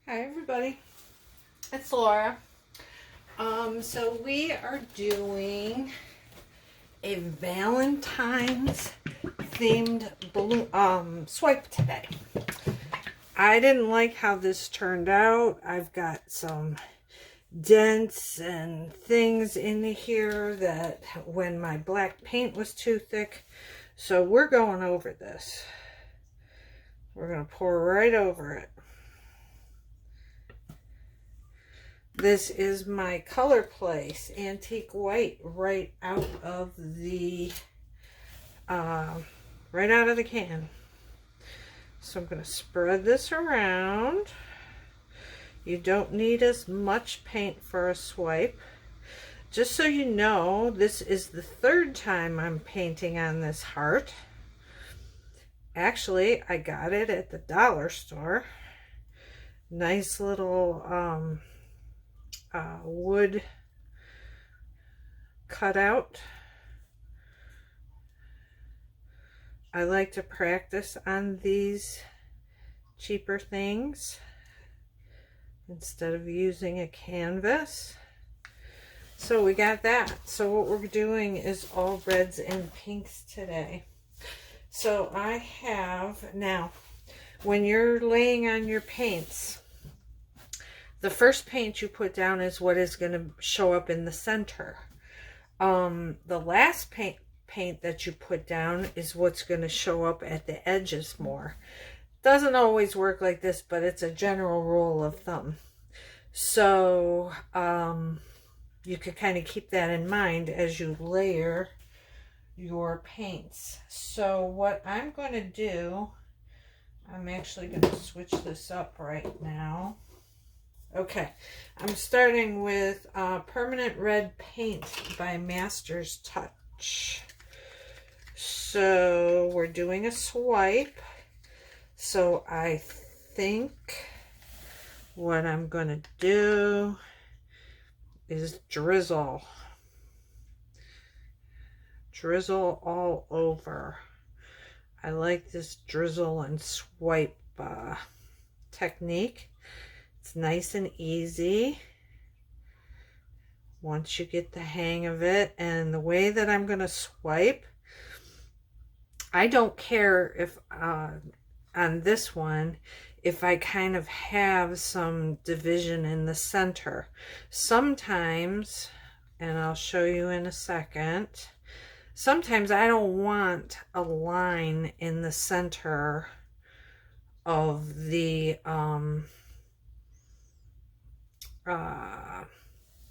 Hi everybody, it's Laura. So we are doing a Valentine's themed balloon swipe today. I didn't like how this turned out. I've got some dents and things in here that when my black paint was too thick. So we're going over this. We're going to pour right over it. This is my Color Place Antique White right out of the can. So I'm going to spread this around. You don't need as much paint for a swipe. Just so you know, this is the third time I'm painting on this heart. Actually, I got it at the dollar store. Nice little wood cutout. I like to practice on these cheaper things instead of using a canvas. So we got that. So what we're doing is all reds and pinks today. So I have, now when you're laying on your paints, the first paint you put down is what is going to show up in the center. The last paint that you put down is what's going to show up at the edges more. Doesn't always work like this, but it's a general rule of thumb. So you could kind of keep that in mind as you layer your paints. So what I'm going to do, I'm actually going to switch this up right now. Okay, I'm starting with Permanent Red Paint by Master's Touch. So we're doing a swipe. So I think what I'm going to do is drizzle. Drizzle all over. I like this drizzle and swipe technique. It's nice and easy once you get the hang of it. And the way that I'm going to swipe, I don't care if on this one, if I kind of have some division in the center. Sometimes, and I'll show you in a second, sometimes I don't want a line in the center of the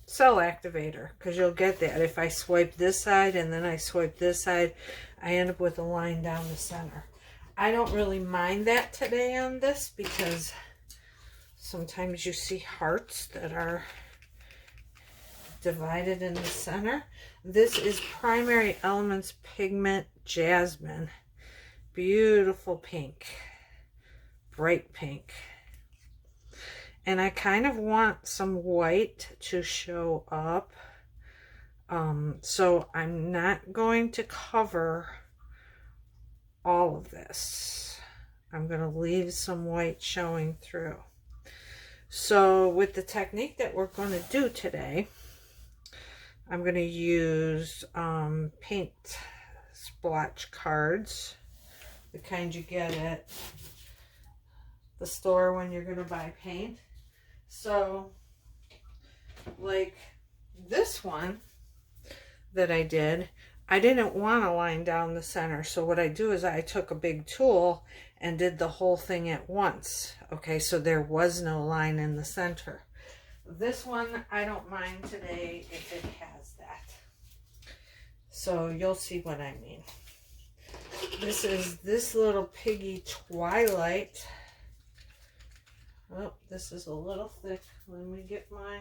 cell activator, because you'll get that. If I swipe this side and then I swipe this side, I end up with a line down the center. I don't really mind that today on this, because sometimes you see hearts that are divided in the center. This is Primary Elements Pigment Jasmine. Beautiful pink. Bright pink. And I kind of want some white to show up. So I'm not going to cover all of this. I'm going to leave some white showing through. So with the technique that we're going to do today, I'm going to use paint splotch cards, the kind you get at the store when you're going to buy paint. So like this one that I did, I didn't want a line down the center. So what I do is I took a big tool and did the whole thing at once. Okay, so there was no line in the center. This one, I don't mind today if it has that. So you'll see what I mean. This is this little Piggy Twilight. Oh, this is a little thick. Let me get my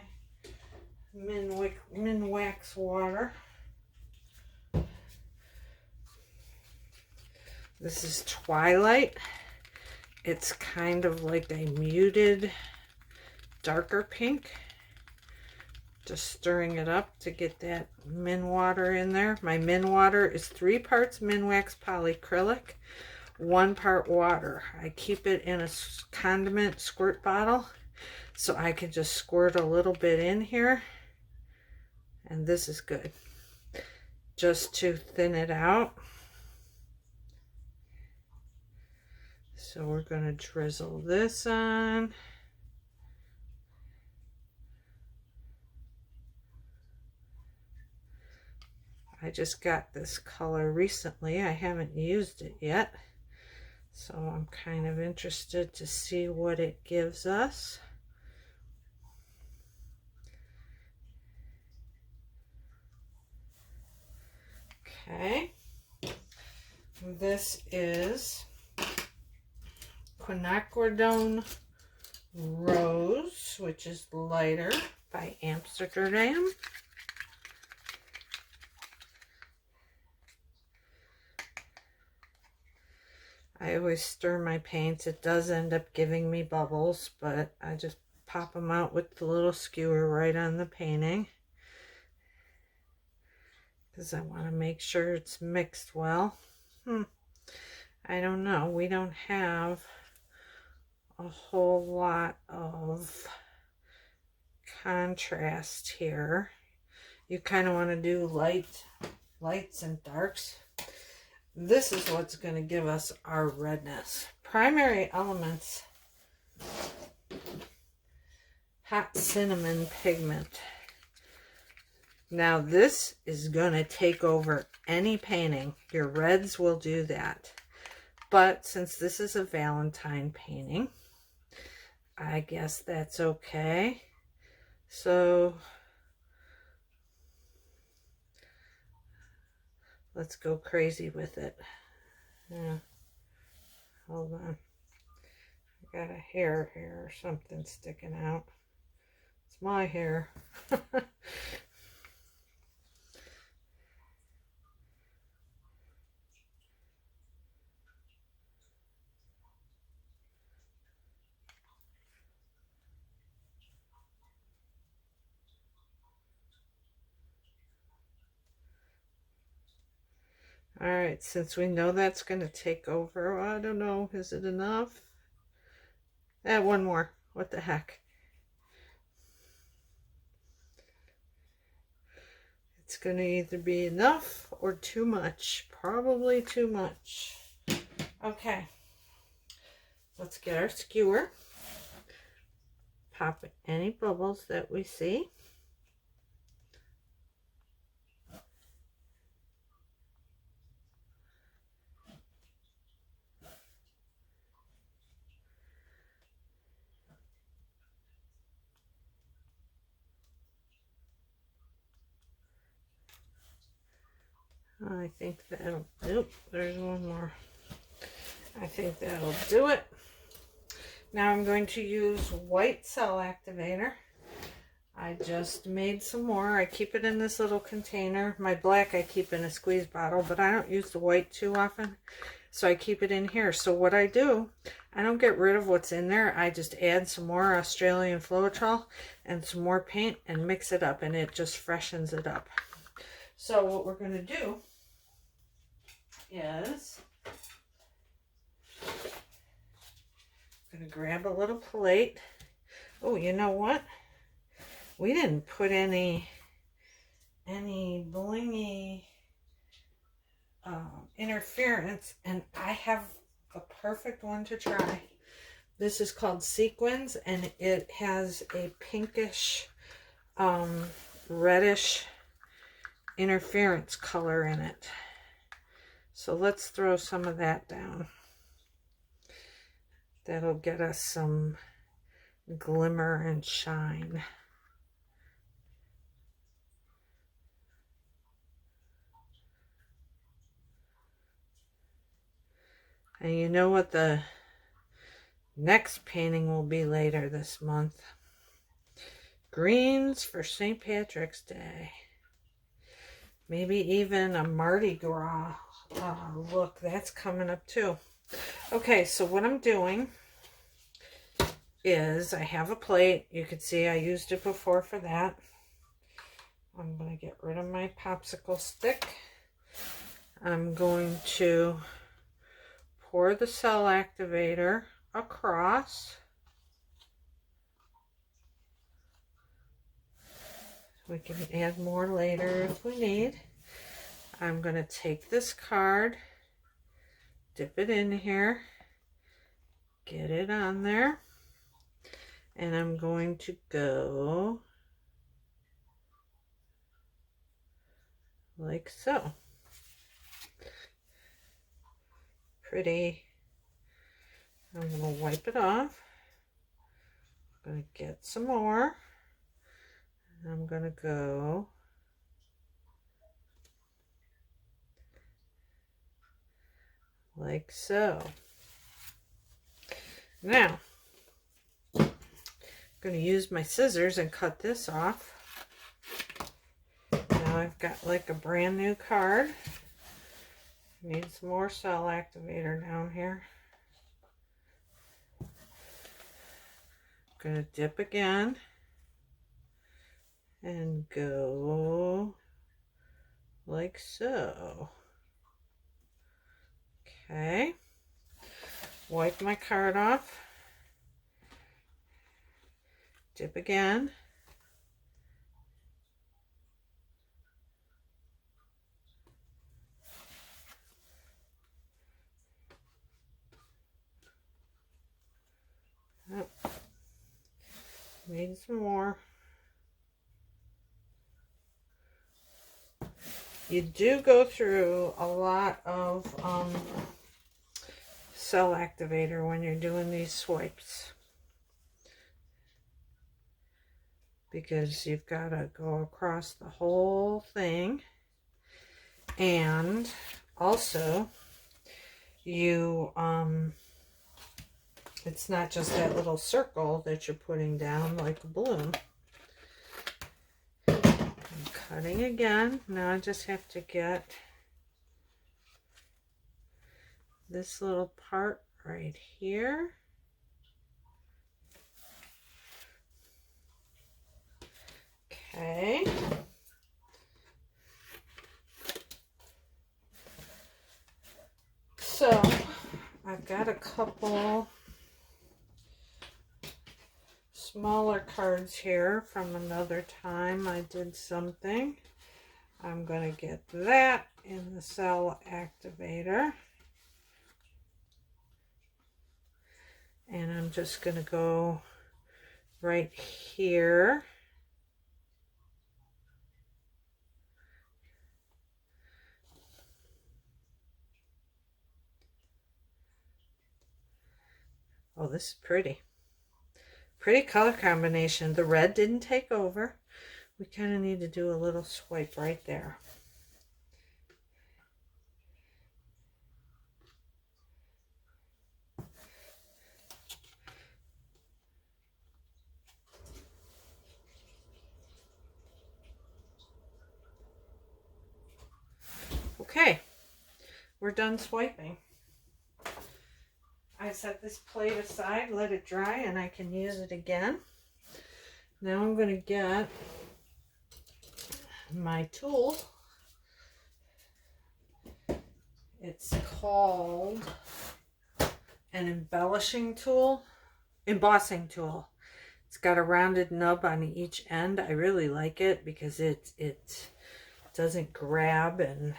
Minwax water. This is Twilight. It's kind of like a muted, darker pink. Just stirring it up to get that min water in there. My min water is 3 parts Minwax polyacrylic, 1 part water. I keep it in a condiment squirt bottle So I can just squirt a little bit in here, and this is good, just to thin it out. So we're going to drizzle this on. I just got this color recently. I haven't used it yet, so I'm kind of interested to see what it gives us. Okay, this is Quinacridone Rose, which is lighter, by Amsterdam. I always stir my paints. It does end up giving me bubbles, but I just pop them out with the little skewer right on the painting, because I want to make sure it's mixed well. I don't know. We don't have a whole lot of contrast here. You kind of want to do lights and darks. This is what's going to give us our redness. Primary elements: hot cinnamon pigment. Now this is going to take over any painting. Your reds will do that. But since this is a Valentine painting, I guess that's okay. So let's go crazy with it. Yeah. Hold on. I got a hair here or something sticking out. It's my hair. All right, since we know that's going to take over, I don't know, is it enough? One more. What the heck? It's going to either be enough or too much. Probably too much. Okay. Let's get our skewer. Pop any bubbles that we see. I think that'll, oop, there's one more. I think that'll do it. Now I'm going to use white cell activator. I just made some more. I keep it in this little container. My black I keep in a squeeze bottle, but I don't use the white too often, so I keep it in here. So what I do, I don't get rid of what's in there. I just add some more Australian Floetrol and some more paint and mix it up, and it just freshens it up. So what we're going to do is I'm going to grab a little plate. Oh, you know what? We didn't put any blingy interference, and I have a perfect one to try. This is called Sequins, and it has a pinkish, reddish interference color in it. So let's throw some of that down. That'll get us some glimmer and shine. And you know what the next painting will be later this month? Greens for St. Patrick's Day. Maybe even a Mardi Gras look. That's coming up too. Okay, so what I'm doing is I have a plate. You can see I used it before for that. I'm going to get rid of my popsicle stick. I'm going to pour the cell activator across. We can add more later if we need. I'm going to take this card, dip it in here, get it on there, and I'm going to go like so. Pretty. I'm going to wipe it off. I'm going to get some more. And I'm going to go like so. Now, I'm going to use my scissors and cut this off. Now I've got like a brand new card. Need some more cell activator down here. I'm going to dip again and go like so. Okay. Wipe my card off. Dip again. Oh, need some more. You do go through a lot of cell activator when you're doing these swipes, because you've got to go across the whole thing, and also you it's not just that little circle that you're putting down like a balloon. I'm cutting again. Now I just have to get this little part right here. Okay. So I've got a couple smaller cards here from another time I did something. I'm going to get that in the cell activator. And I'm just going to go right here. Oh, this is pretty. Pretty color combination. The red didn't take over. We kind of need to do a little swipe right there. Okay, we're done swiping. I set this plate aside, let it dry, and I can use it again. Now I'm going to get my tool. It's called an embossing tool. It's got a rounded nub on each end. I really like it because it doesn't grab, and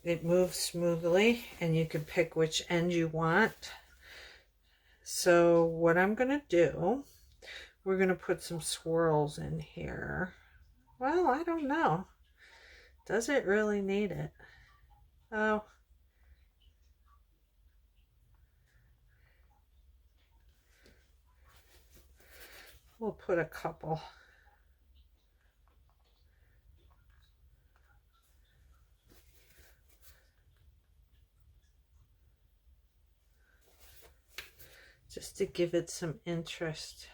it moves smoothly, and you can pick which end you want. So what I'm going to do, we're going to put some swirls in here. Well, I don't know. Does it really need it? Oh. We'll put a couple. Just to give it some interest.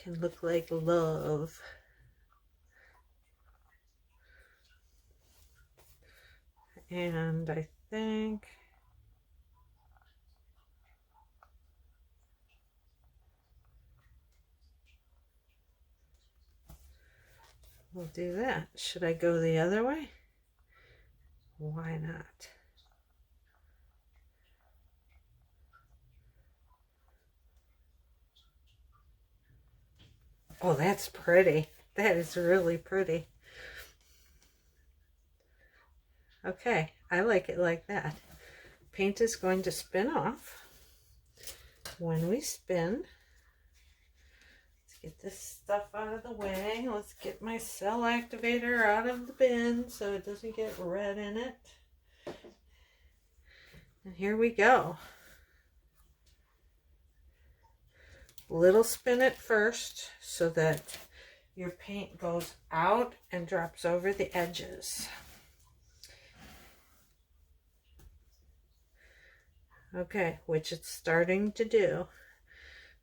Can look like love. And I think we'll do that. Should I go the other way? Why not? Oh, that's pretty. That is really pretty. Okay, I like it like that. Paint is going to spin off. When we spin, let's get this stuff out of the way. Let's get my cell activator out of the bin so it doesn't get red in it. And here we go. Little spin at first so that your paint goes out and drops over the edges. Okay, which it's starting to do.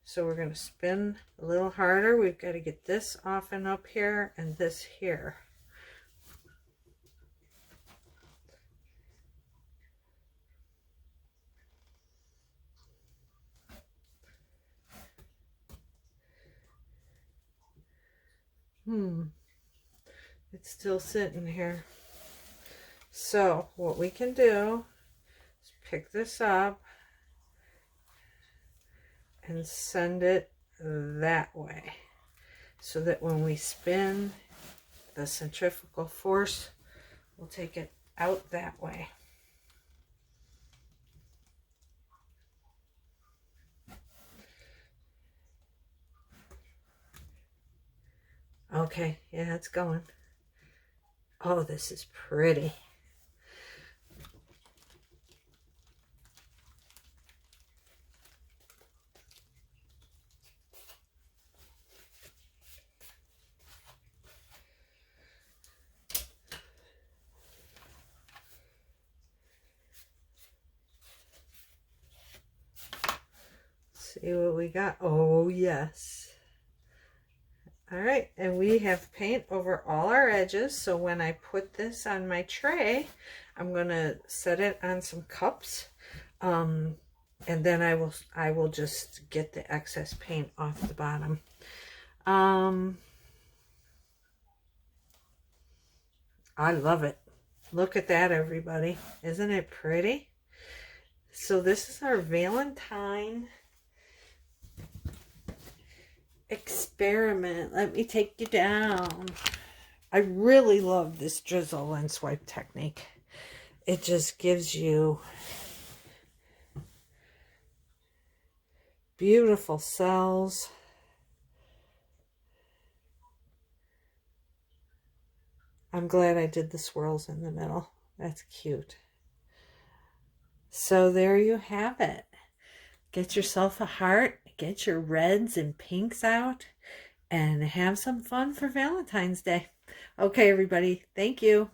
So we're going to spin a little harder. We've got to get this off and up here and this here. It's still sitting here. So what we can do is pick this up and send it that way so that when we spin, the centrifugal force will take it out that way. Okay, yeah, it's going. Oh, this is pretty. See what we got. Oh, yes. All right, and we have paint over all our edges. So when I put this on my tray, I'm going to set it on some cups. And then I will just get the excess paint off the bottom. I love it. Look at that, everybody. Isn't it pretty? So this is our Valentine experiment. Let me take you down. I really love this drizzle and swipe technique. It just gives you beautiful cells. I'm glad I did the swirls in the middle. That's cute. So there you have it. Get yourself a heart, get your reds and pinks out, and have some fun for Valentine's Day. Okay, everybody. Thank you.